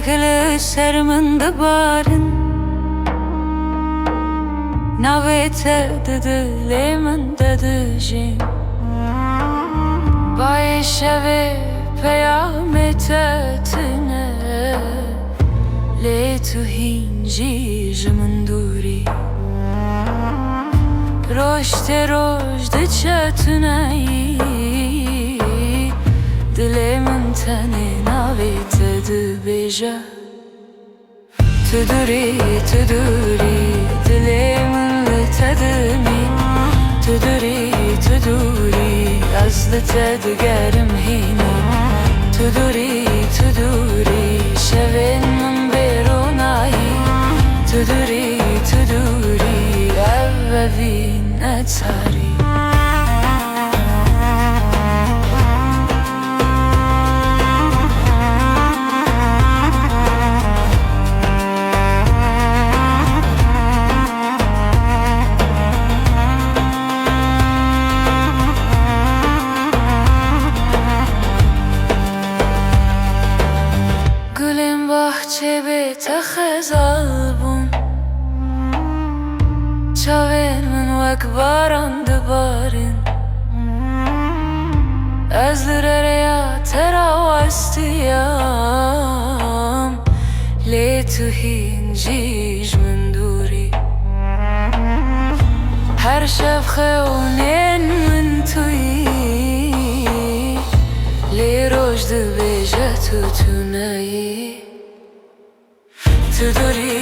کل سر من دبارن نویت دل من ددجیم بای شوی پیامت تنه لی تو هینجی جمن دوری رشد چتونایی دل من تنه نویت دو بیجا تو دوری دل من لتدمی تو دوری از لتدگرم هینی تو دوری شوین من بیرونایی تو دوری اووی نتاری bahçe bete xezal bun çavên min wek baran dibarin ez li rereya te ra westiyam lê tu hîn jî ji min dûrî her şev xewnên min tuyî lê roj dibêje tu tuneyî تو دوری